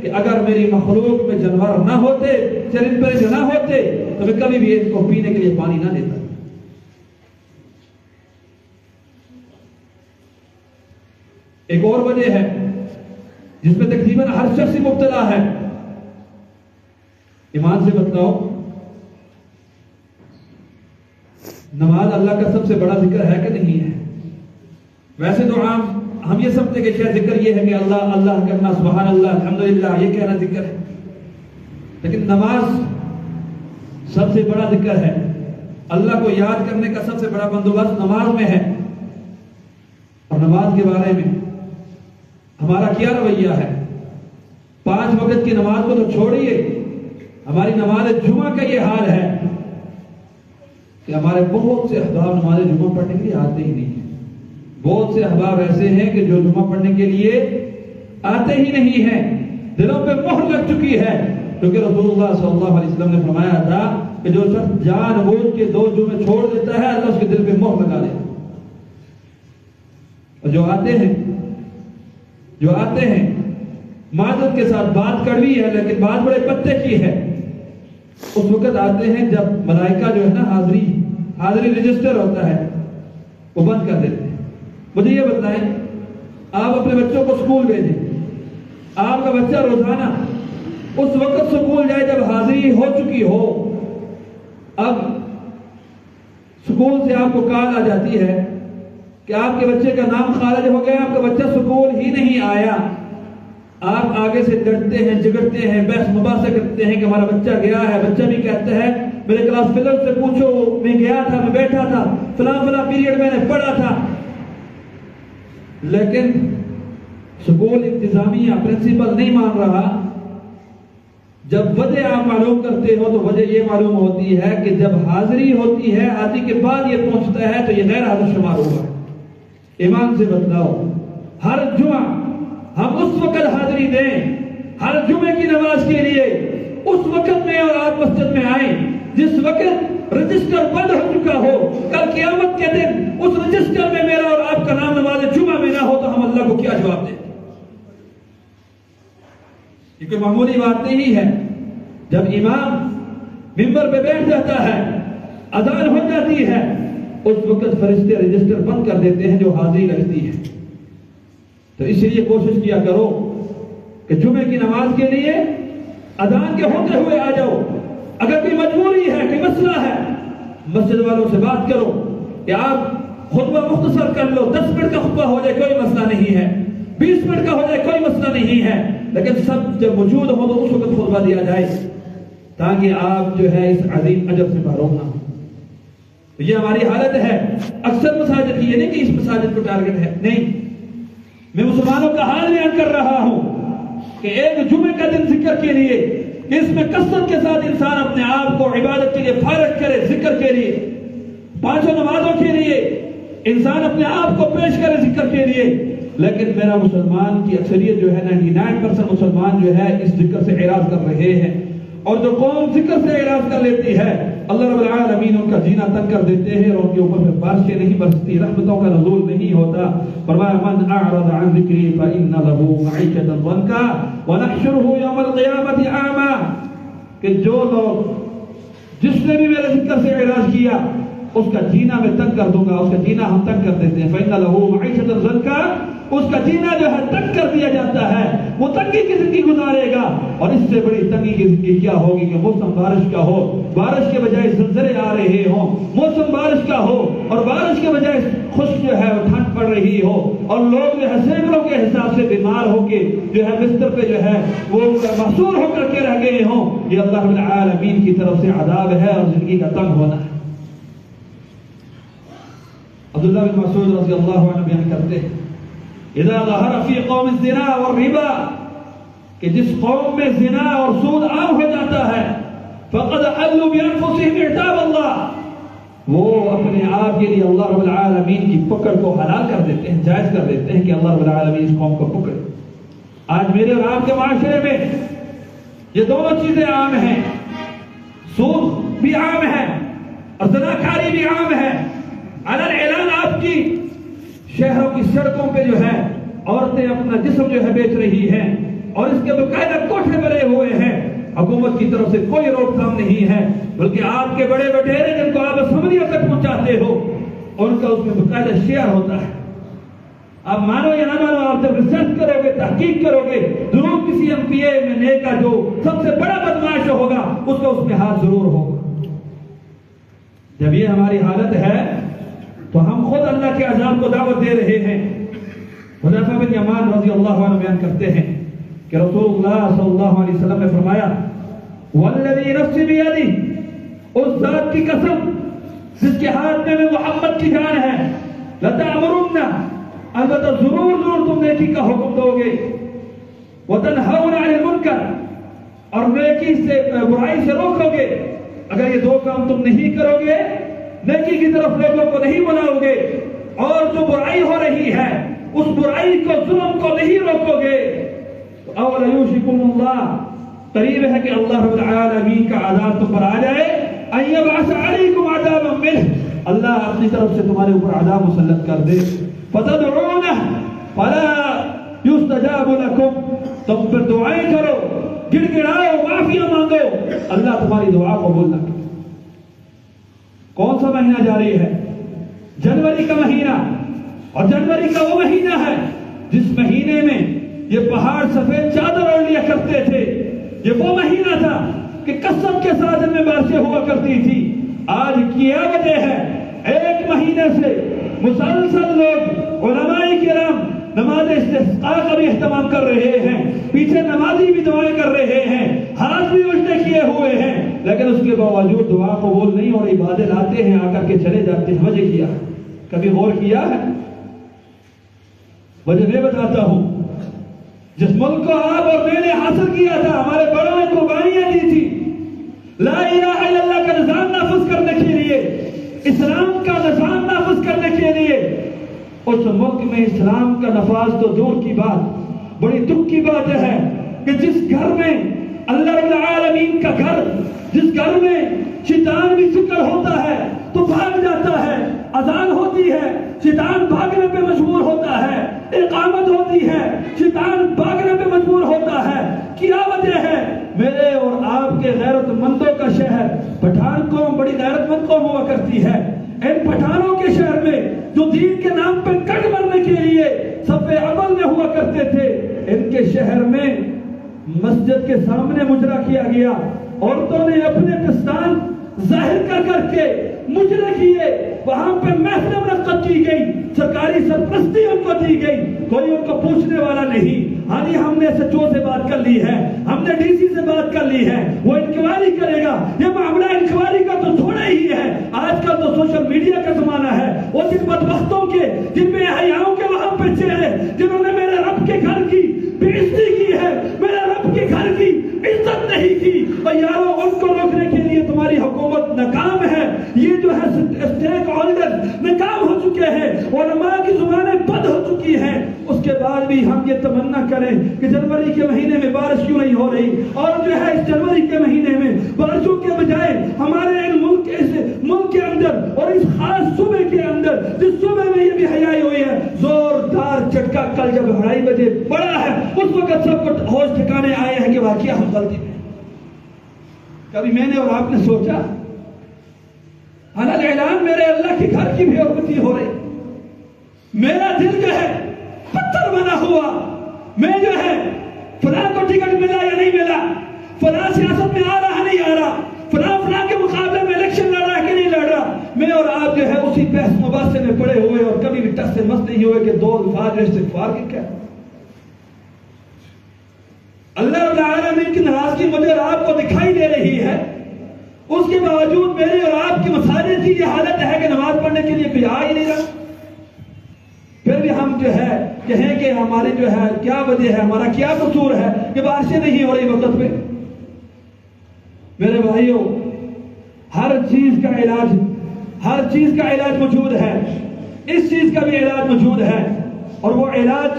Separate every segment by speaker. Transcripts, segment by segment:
Speaker 1: کہ اگر میری مخلوق میں جانور نہ ہوتے، چرند پرند نہ ہوتے، تو میں کبھی بھی ان کو پینے کے لیے پانی نہ دیتا۔ ایک اور وجہ ہے جس میں تقریباً ہر شخص مبتلا ہے، ایمان سے بتلاؤ، نماز اللہ کا سب سے بڑا ذکر ہے کہ نہیں ہے؟ ویسے تو عام ہم یہ سمجھتے کہ شاید ذکر یہ ہے کہ اللہ اللہ کرنا، سبحان اللہ، الحمدللہ، یہ کہنا ذکر ہے، لیکن نماز سب سے بڑا ذکر ہے۔ اللہ کو یاد کرنے کا سب سے بڑا بندوبست نماز میں ہے۔ اور نماز کے بارے میں ہمارا کیا رویہ ہے؟ 5 وقت کی نماز کو تو چھوڑیے، ہماری نماز جمعہ کا یہ حال ہے کہ ہمارے بہت سے احباب نماز جمعہ پڑھنے کے لیے آتے ہی نہیں ہیں۔ بہت سے احباب ایسے ہیں کہ جو جمعہ پڑھنے کے لیے آتے ہی نہیں ہیں، دلوں پہ مہر لگ چکی ہے، کیونکہ رسول اللہ صلی اللہ علیہ وسلم نے فرمایا تھا کہ جو شخص جان بوجھ کے 2 جمعے چھوڑ دیتا ہے، اللہ اس کے دل پہ مہر لگا دیتا ہے۔ اور جو آتے ہیں معذرت کے ساتھ، بات کڑوی ہے لیکن بات بڑے پتے کی ہے، اس وقت آتے ہیں جب ملائکہ جو ہے نا حاضری رجسٹر ہوتا ہے وہ بند کر دیتے ہیں۔ مجھے یہ بتائیں، آپ اپنے بچوں کو سکول بھیجیں، آپ کا بچہ روزانہ اس وقت سکول جائے جب حاضری ہو چکی ہو۔ اب سکول سے آپ کو کال آ جاتی ہے کہ آپ کے بچے کا نام خارج ہو گیا، آپ کا بچہ سکول ہی نہیں آیا، آپ آگے سے ڈرتے ہیں، جھگڑتے ہیں، بحث مباحثہ کرتے ہیں کہ ہمارا بچہ گیا ہے، بچہ بھی کہتا ہے میرے کلاس فیلر سے پوچھو، میں گیا تھا، میں بیٹھا تھا، فلاں پیریڈ میں نے پڑھا تھا۔ لیکن سکول انتظامیہ پرنسپل نہیں مان رہا۔ جب وجہ آپ معلوم کرتے ہو تو وجہ یہ معلوم ہوتی ہے کہ جب حاضری ہوتی ہے، آدھی کے بعد یہ پہنچتا ہے تو یہ غیر حاضر شمار ہوگا۔ ایمان سے بتلاؤ، ہر جمعہ ہم اس وقت حاضری دیں، ہر جمعے کی نماز کے لیے اس وقت میں اور آپ مسجد میں آئیں جس وقت رجسٹر بند ہو چکا ہو۔ کل قیامت کے دن اس رجسٹر میں میرا اور آپ کا نام نماز جمعہ میں نہ ہو تو ہم اللہ کو کیا جواب دیں؟ یہ کوئی معمولی بات نہیں ہے۔ جب امام منبر پہ بیٹھ جاتا ہے، اذان ہو جاتی ہے، اس وقت فرشتے رجسٹر بند کر دیتے ہیں جو حاضری لگتی ہے۔ تو اس لیے کوشش کیا کرو کہ جمعے کی نماز کے لیے اذان کے ہوتے ہوئے آ جاؤ۔ اگر کوئی مجبوری ہے، کوئی مسئلہ ہے، مسجد والوں سے بات کرو کہ آپ خطبہ مختصر کر لو، 10 منٹ کا خطبہ ہو جائے کوئی مسئلہ نہیں ہے، 20 منٹ کا ہو جائے کوئی مسئلہ نہیں ہے، لیکن سب جب موجود ہو تو اس وقت خطبہ دیا جائے تاکہ آپ جو ہے اس عظیم اجر سے محروم نہ ہو۔ یہ ہماری حالت ہے اکثر مساجد کی، یہ نہیں کہ اس مساجد کو ٹارگٹ ہے، نہیں، میں مسلمانوں کا حال بیان کر رہا ہوں کہ ایک جمعے کا دن ذکر کے لیے، کہ اس میں کثرت کے ساتھ انسان اپنے آپ کو عبادت کے لیے فارغ کرے، ذکر کے لیے، 5 نمازوں کے لیے انسان اپنے آپ کو پیش کرے ذکر کے لیے۔ لیکن میرا مسلمان کی اکثریت جو ہے 99% مسلمان جو ہے اس ذکر سے اعراض کر رہے ہیں، اور جو قوم ذکر سے اعراض کر لیتی ہے اللہ رب العالمین ان کا جینا تنگ کر دیتے ہیں اور ان کے اوپر پھر بارشیں نہیں برستی، رحمتوں کا نزول نہیں ہوتا۔ فرمایا من اعرض عن ذکری فإن له معیشة ضنکا ونحشره یوم القیامة اعمی، کہ جو لوگ جس نے بھی میرے ذکر سے اعراض کیا اس کا جینا میں تنگ کر دوں گا، اس کا جینا ہم تنگ کر دیتے ہیں۔ فإن له معیشة ضنکا، اس کا جینا جو ہے تنگ کر دیا جاتا ہے، وہ تنگی کی زندگی گزارے گا۔ اور اس سے بڑی تنگی کی زندگی کیا ہوگی کہ موسم بارش کا ہو، بارش کے بجائے زلزلے آ رہے ہوں، موسم بارش کا ہو اور بارش کے بجائے خشک جو ہے ٹھنڈ پڑ رہی ہو، اور لوگ جو ہے سینکڑوں کے حساب سے بیمار ہو کے جو ہے بستر پہ جو ہے وہ محصور ہو کر کے رہ گئے ہوں۔ یہ اللہ رب العالمین کی طرف سے عذاب ہے اور زندگی کا تنگ ہونا ہے۔ عبداللہ بن مسعود رضی اللہ عنہ بیان کرتے ہیں اذا ظہر فی قوم الزنا والربا، کہ جس قوم میں زنا اور سود عام ہو جاتا ہے، فقد حلوا بانفسهم عتاب اللہ، وہ اپنے آپ کے لیے اللہ رب العالمین کی پکڑ کو حلال کر دیتے ہیں، جائز کر دیتے ہیں کہ اللہ رب العالمین اس قوم کو پکڑے۔ آج میرے اور آپ کے معاشرے میں یہ دونوں چیزیں عام ہیں، سود بھی عام ہے اور زناکاری بھی عام ہے۔ علن اعلان آپ کی شہروں کی سڑکوں پہ جو ہے عورتیں اپنا جسم جو ہے بیچ رہی ہیں، اور اس کے باقاعدہ کوٹھے بنے ہوئے ہیں، حکومت کی طرف سے کوئی روک تھام نہیں ہے، بلکہ آپ کے بڑے وڈیرے جن کو آپ اسمبلیوں تک پہنچاتے ہو ان کا اس میں باقاعدہ شیئر ہوتا ہے۔ آپ مانو یا نہ مانو، آپ جب ریسرچ کرو گے، تحقیق کرو گے، ضرور کسی ایم پی اے میں نے کا جو سب سے بڑا بدمعاش ہوگا اس کا اس میں ہاتھ ضرور ہوگا۔ جب یہ ہماری حالت ہے تو ہم خود اللہ کے عذاب کو دعوت دے رہے ہیں۔ حذیفہ بن یمان رضی اللہ عنہ بیان کرتے ہیں کہ رسول اللہ صلی اللہ علیہ وسلم نے فرمایا، والذی نفسی بیدی، اس ذات کی قسم جس کے ہاتھ میں محمد کی جان ہے، لتأمرن، البتہ ضرور تم نیکی کا حکم دو گے، وتنہون عن المنکر، اور نیکی سے برائی سے روکو گے۔ اگر یہ دو کام تم نہیں کرو گے، نیکی کی طرف لوگوں کو نہیں بلاؤ گے اور جو برائی ہو رہی ہے اس برائی کو، ظلم کو نہیں روکو گے، تو اول یوشکم اللہ، قریب ہے کہ اللہ رب العالمین کا عذاب تم پر آ جائے، ان یبعث علیکم عذابا منہ، اللہ اپنی طرف سے تمہارے اوپر عذاب مسلط کر دے، فتدعونہ فلا یستجاب لکم، تم پھر دعائیں کرو، گڑ گڑاؤ، معافیاں مانگو، اللہ تمہاری دعا قبول نہ کرے۔ کون سا مہینہ جاری ہے؟ جنوری کا مہینہ، اور جنوری کا وہ مہینہ ہے جس مہینے میں یہ پہاڑ سفید چادر اوڑھ لیا کرتے تھے۔ یہ وہ مہینہ تھا کہ قسم کے ساتھ ان میں بارشیں ہوا کرتی تھی۔ آج کیا وجہ ہے، ایک مہینے سے مسلسل لوگ علماء کرام نماز استسقاء کا بھی اہتمام کر رہے ہیں، پیچھے نمازی بھی دعائیں کر رہے ہیں، ہاتھ بھی الٹے کیے ہوئے ہیں، لیکن اس کے باوجود دعا قبول نہیں ہو رہی۔ بادل آتے ہیں، آ کر کے چلے جاتے ہیں۔ وجہ کیا ہے؟ کبھی غور کیا ہے؟ وجہ میں بتاتا ہوں، جس ملک کو آپ اور میں نے حاصل کیا تھا، ہمارے بڑوں نے قربانیاں دی تھی لا الہ الا اللہ کا نظام نافذ کرنے کے لیے، اسلام کا نظام نافذ کرنے کے لیے، اس ملک میں اسلام کا نفاذ تو دور کی بات، بڑی دکھ کی بات ہے کہ جس گھر میں اللہ رب العالمین کا گھر، جس گھر میں شیطان بھی ذکر ہوتا ہے تو بھاگ جاتا ہے، اذان ہوتی ہے شیطان بھاگنے پہ مجبور ہوتا ہے، اقامت ہوتی ہے شیطان بھاگنے پہ مجبور ہوتا ہے۔ کیا وجہ ہے؟ میرے اور آپ کے غیرت مندوں کا شہر پٹھان قوم بڑی غیرت مند قوم ہوا کرتی ہے۔ ان پٹھانوں کے شہر میں جو دین کے نام پہ کٹ مرنے کے لیے صف اول میں ہوا کرتے تھے، ان کے شہر میں مسجد کے سامنے مجرا کیا گیا، عورتوں نے اپنے پستان ظاہر کر کے مجرے کیے، وہاں پہ محفل منعقد کی گئی، سرکاری سرپرستی ان کو دی گئی، کوئی ان کو پوچھنے والا نہیں۔ ہاں جی، ہم نے ایس ایچ او سے بات کر لی ہے، ہم نے ڈی سی سے بات کر لی ہے، وہ انکوائری کرے گا۔ یہ معاملہ انکوائری کا تو تھوڑا ہی ہے، آج کل تو سوشل میڈیا کا زمانہ ہے۔ وہ جن بدبختوں کے، جن بے حیاؤں کے وہاں پہ چہرے، جنہوں نے میرے رب کے گھر کی بے عزتی کی ہے، میرے رب کے گھر کی عزت نہیں کی، اور یارو ان کو روکنے کے لیے تمہاری حکومت ناکام ہے۔ یہ جو ہے اسٹیک ہولڈر ناکام ہو چکے ہیں، علماء کی زبانیں بند ہو چکی ہیں۔ اس کے بعد بھی ہم یہ تمنا کریں کہ جنوری کے مہینے میں بارش کیوں نہیں ہو رہی، اور جو ہے اس جنوری کے مہینے میں بارشوں کے بجائے ہمارے ملک کے اندر اور اس خاص صوبے کے اندر، جس صوبے میں یہ بھی حیائی ہوئی ہے، زوردار جھٹکا کل جب 2:30 بجے پڑا ہے، اس وقت سب کو ہوش ٹھکانے آئے ہیں کہ واقعہ ہم غلطی میں۔ کبھی میں نے اور آپ نے سوچا، حلال اعلان میرے اللہ کے گھر کی بھی حرمتی ہو رہی، میرا دل جو ہے پتھر بنا ہوا، میں جو ہے فلاں کو ٹکٹ ملا یا نہیں ملا، فلاں سیاست میں آ رہا نہیں آ رہا، فلاں کے مقابلے میں الیکشن لڑ رہا کہ نہیں لڑ رہا، میں اور آپ جو ہے اسی بحث مباحثے میں پڑے ہوئے اور کبھی بھی ٹس سے مس نہیں ہوئے کہ دو الفاظ استغفار کی کیا۔ اللہ رب العالمین کی ناراضگی مجھے اور آپ کو دکھائی دے رہی ہے، اس کے باوجود میرے اور آپ کی مساجد کی یہ حالت ہے کہ نماز پڑھنے کے لیے کوئی آ ہی نہیں رہا۔ پھر بھی ہم جو ہے کہیں کہ ہماری جو ہے کیا وجہ ہے، ہمارا کیا قصور ہے کہ بارشیں نہیں ہو رہی وقت پہ۔ میرے بھائیوں، ہر چیز کا علاج موجود ہے، اس چیز کا بھی علاج موجود ہے، اور وہ علاج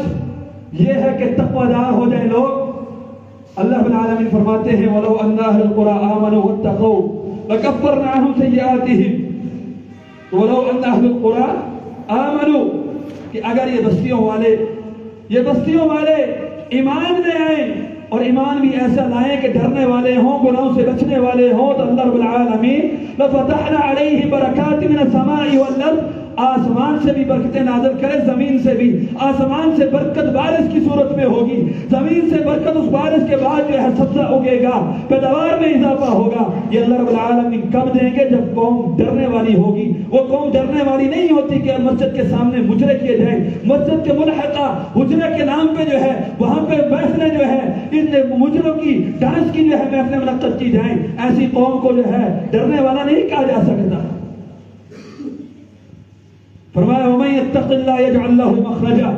Speaker 1: یہ ہے کہ تقوی دار ہو جائیں لوگ۔ اللہ رب العالمین فرماتے ہیں وَلَوْ أَنَّ أَهْلَ الْقُرَىٰ آمَنُوا وَاتَّقَوْا لَكَفَّرْنَا عَنْهُمْ سَيِّئَاتِهِمْ۔ وَلَوْ أَنَّ أَهْلَ الْقُرَىٰ آمَنُوا، کہ اگر یہ بستیوں والے ایمان لے آئیں اور ایمان بھی ایسا لائیں کہ ڈرنے والے ہوں، گناہوں سے بچنے والے ہوں، تو اللہ رب العالمین لَفَتَحْنَا عَلَيْهِ بَرَكَاتٍ مِنَ السَّمَاءِ وَالْأَرْضِ، آسمان سے بھی برکتیں نازل کرے، زمین سے بھی۔ آسمان سے برکت بارش کی صورت میں ہوگی، زمین سے برکت اس بارش کے بعد جو ہے سبزہ اگے گا، پیداوار میں اضافہ ہوگا۔ یہ اللہ رب العالمین کب دیں گے؟ جب قوم ڈرنے والی ہوگی۔ وہ قوم ڈرنے والی نہیں ہوتی کہ مسجد کے سامنے مجرے کیے جائیں، مسجد کے ملحقہ حجرے کے نام پہ جو ہے وہاں پہ محفلیں جو ہے ان مجروں کی ڈانس کی جو ہے محفلیں منعقد کی جائیں۔ ایسی قوم کو جو ہے ڈرنے والا نہیں کہا جا سکتا۔ فرمایا وَمَن يَتَّقِ اللَّهَ يَجْعَلْ لَهُ مَخْرَجًا۔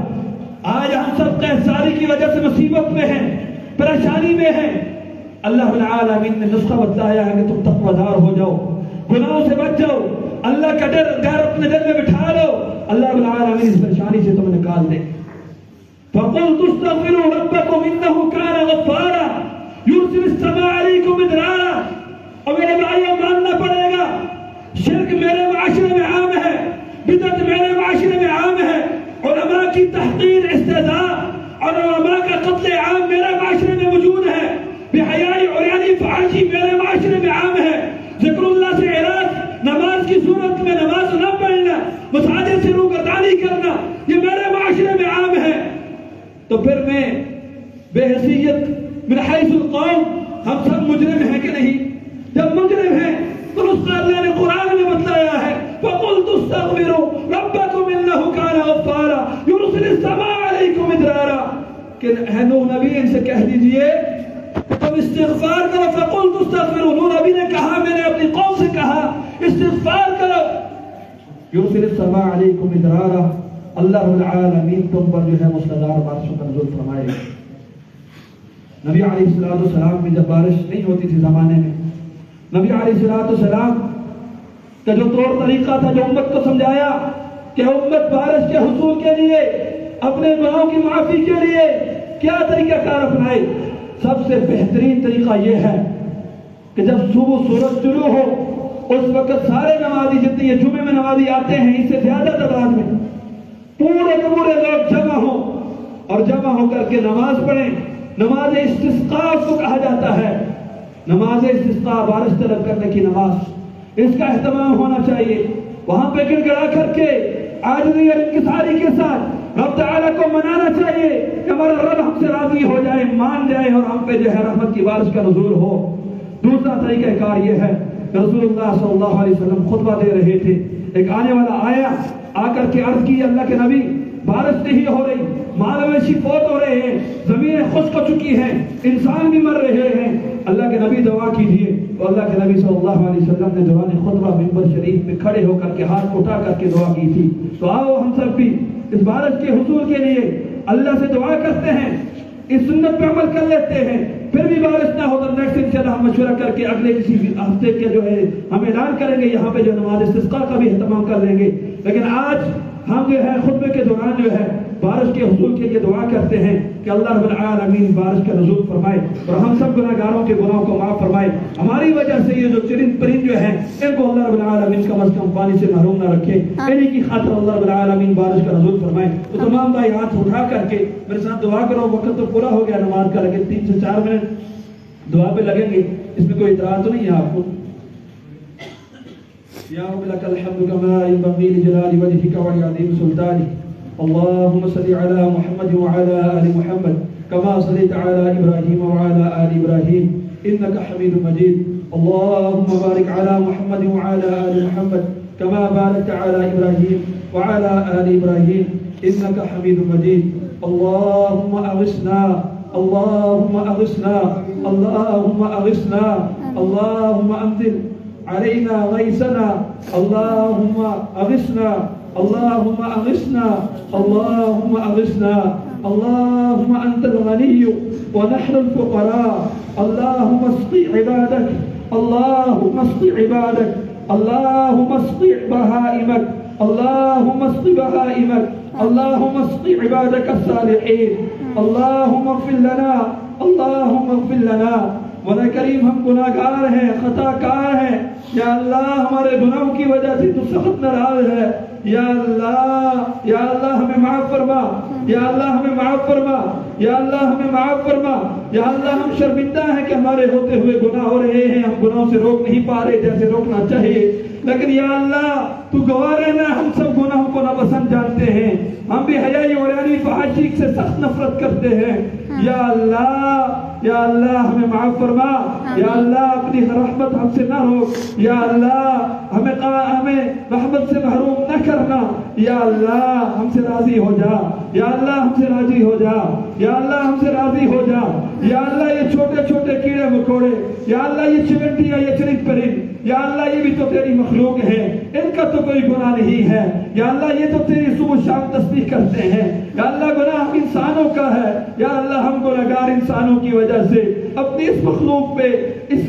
Speaker 1: آج ہم سب قحطی کی وجہ سے مصیبت میں ہیں، پریشانی میں ہیں۔ اللہ العالمین نے نسخہ بتایا ہے کہ تم تقوی دار ہو جاؤ، گناہوں سے بچ جاؤ، اللہ کا ڈر اپنے دل میں بٹھا لو، اللہ العالمین اس پریشانی سے تمہیں نکال دے۔ فَقُلْتُ اسْتَغْفِرُوا رَبَّكُمْ إِنَّهُ كَانَ غَفَّارًا يُرْسِلِ السَّمَاءَ عَلَيْكُمْ مِدْرَارًا۔ اور میرے بھائیوں ماننا پڑے گا، شرک میرے معاشرے میں عام ہے، بدعت میرے معاشرے میں عام ہے، علماء کی تحقیر، استہزاء اور علماء کا قتل عام میرے معاشرے میں موجود ہے، بے حیائی عریانی فحاشی میرے معاشرے میں عام ہے، ذکر اللہ سے اعراض، نماز کی صورت میں نماز نہ پڑھنا، مساجد سے روگردانی کرنا، یہ میرے معاشرے میں عام ہے۔ تو پھر میں بے حیثیت من حیث القوم، ہم سب مجرم ہیں کہ نہیں؟ جب مجرم ہیں تو اس کا اللہ نے قرآن میں بتلایا ہے فَقُلْتُ اسْتَغْفِرُوا رَبَّكُمْ إِنَّهُ كَانَ غَفَّارًا يُرْسِلِ السَّمَاءَ عَلَيْكُمْ مِدْرَارًا کہ اے نوح نبی ان سے کہہ دیجئے تم استغفار کرو۔ فَقُلْتُ اسْتَغْفِرُوا، نوح نبی نے کہا، میں نے اپنی قوم سے کہا استغفار کرو۔ يُرْسِلِ السَّمَاءَ عَلَيْكُمْ مِدْرَارًا، اللہ العالمین تم پر جو ہے مسلسل بارشوں کا نزول فرمائے گا۔ نبی علیہ السلام میں جب بارش نہیں ہوتی تھی زمانے میں، نبی علیہ السلام کا جو طور طریقہ تھا، جو امت کو سمجھایا کہ امت بارش کے حصول کے لیے، اپنے گناہوں کی معافی کے لیے کیا طریقہ کار اپنائے؟ سب سے بہترین طریقہ یہ ہے کہ جب صبح سورج طلوع ہو اس وقت سارے نمازی جتنے یہ جمعے میں نمازی آتے ہیں اس سے زیادہ تعداد میں پورے کے پورے لوگ جمع ہوں اور جمع ہو کر کے نماز پڑھیں۔ نماز استسقاء اس کو کہا جاتا ہے، نماز استسقاء، بارش طلب کرنے کی نماز، اس کا اہتمام ہونا چاہیے۔ وہاں پہ گڑ گڑا کر کے عاجزی اور انکساری کے ساتھ رب تعالیٰ کو منانا چاہیے کہ ہمارا رب ہم سے راضی ہو جائے، مان جائے اور ہم پہ جو ہے رحمت کی بارش کا نزول ہو۔ دوسرا طریقہ کار یہ ہے کہ رسول اللہ صلی اللہ علیہ وسلم خطبہ دے رہے تھے، ایک آنے والا آیا، آ کر کے عرض کی اللہ کے نبی بارش نہیں ہو رہی، مال مویشی فوت ہو رہے ہیں، زمینیں خشک ہو چکی ہیں، انسان بھی مر رہے ہیں، اللہ کے نبی دعا کیجیے۔ تو اللہ کے نبی صلی اللہ علیہ وسلم نے دوران خطبہ منبر شریف میں کھڑے ہو کر کے ہاتھ اٹھا کر کے دعا کی تھی۔ تو آؤ ہم سب بھی اس بارش کے حصول کے لیے اللہ سے دعا کرتے ہیں، اس سنت پہ عمل کر لیتے ہیں، پھر بھی بارش نہ ہو تو نیکسٹ انشاءاللہ ہم مشورہ کر کے اگلے کسی ہفتے کے جو ہے ہم اعلان کریں گے، یہاں پہ جو نماز استسقاء کا بھی اہتمام کر لیں گے۔ لیکن آج ہم جو ہے خطبے کے دوران جو ہے بارش کے حصول کے لیے دعا کرتے ہیں کہ اللہ رب العالمین بارش کا نزول فرمائے اور ہم سب گناہگاروں کے گناہوں کو معاف فرمائے۔ ہماری وجہ سے یہ جو چرند پرند جو ہیں ان کو اللہ رب العالمین کم از کم پانی سے محروم نہ رکھے، انہی کی خاطر اللہ رب العالمین بارش کا نزول فرمائے۔ تو تمام بھائی ہاتھ اٹھا کر کے میرے ساتھ دعا کرو۔ وقت تو پورا ہو گیا نماز کا، لیکن 3 سے 4 منٹ دعا پہ لگیں گے، اس میں کوئی اعتراض تو نہیں ہے آپ کو؟ یا رب لک الحمد کما ينبغي لجلال وجهك ولعظیم سلطانك، اللهم صل على محمد وعلى آل محمد كما صليت على إبراهيم وعلى آل إبراهيم إنك حميد مجيد، اللهم بارك على محمد وعلى آل محمد كما باركت على إبراهيم وعلى آل إبراهيم إنك حميد مجيد، اللهم أغثنا، اللهم أغثنا، اللهم أغثنا، اللهم أنزل علينا غيثنا، اللهم أغثنا، اللهم أغثنا، اللهم أغثنا، اللهم أنت الغني ونحن الفقراء، اللهم اسق عبادك، اللهم اسق عبادك، اللهم اسق بهائمك، اللهم اسق بهائمك، اللهم اسق عبادك الصالحين، اللهم اغفر لنا، اللهم اغفر لنا۔ مولا کریم ہم گناہگار ہیں، خطا کار ہیں، یا اللہ ہمارے گناہوں کی وجہ سے تو سخت ناراض ہے، یا اللہ ہمیں معاف فرما، یا اللہ ہمیں معاف فرما۔ یا اللہ ہمیں معاف فرما. یا اللہ ہم شرمندہ ہیں کہ ہمارے ہوتے ہوئے گناہ ہو رہے ہیں, ہم گناہوں سے روک نہیں پا رہے جیسے روکنا چاہیے, لیکن یا اللہ تو گواہ رہنا ہم سب گناہوں کو ناپسند جانتے ہیں, ہم بھی حیائی اور یعنی فحاشی سے سخت نفرت کرتے ہیں. یا اللہ ہمیں معاف فرما. یا اللہ اپنی رحمت ہم سے نہ روک. یا اللہ ہمیں رحمت سے محروم نہ کرنا. یا اللہ ہم سے راضی ہو جا. یا اللہ ہم سے راضی ہو جا. یا اللہ ہم سے راضی ہو جا. یا اللہ یہ چھوٹے چھوٹے کیڑے مکوڑے, یا اللہ یہ چمنٹیاں, یہ چرند پرند, یا اللہ یہ بھی تو تیری مخلوق ہے, ان کا تو کوئی گناہ نہیں ہے. یا اللہ یہ تو تیری صبح شام تسبیح کرتے ہیں. یا اللہ گناہ ہم انسانوں کا ہے. یا اللہ ہم گناہگار انسانوں کی وجہ سے اپنی اس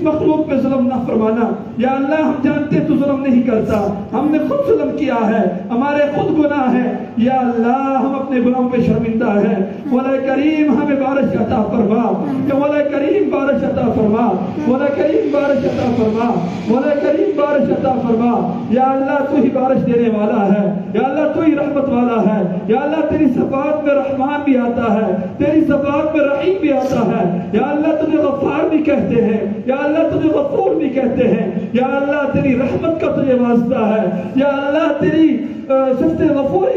Speaker 1: مخلوق پہ ظلم نہ فرمانا. یا اللہ ہم جانتے تو ظلم نہیں کرتا, ہم نے خود ظلم کیا ہے, ہمارے خود گناہ ہے. یا اللہ ہم اپنے گناہوں پہ شرمندہ ہیں. مولا کریم ہمیں بارش عطا فرما. یا مولا کریم بارش عطا فرما. مولا کریم بارش عطا فرما. مولا کریم بارش عطا فرما. یا اللہ تو ہی بارش دینے والا ہے. یا اللہ تو ہی رحمت والا ہے. یا اللہ تیری صفات میں رحمان بھی آتا ہے, تیری صفات میں رحیم بھی آتا ہے. یا اللہ تجھے غفار بھی کہتے ہیں. یا اللہ تجھے غفور بھی کہتے ہیں. یا اللہ تیری رحمت کا تجھے واسطہ ہے. یا اللہ تیری صفت غفور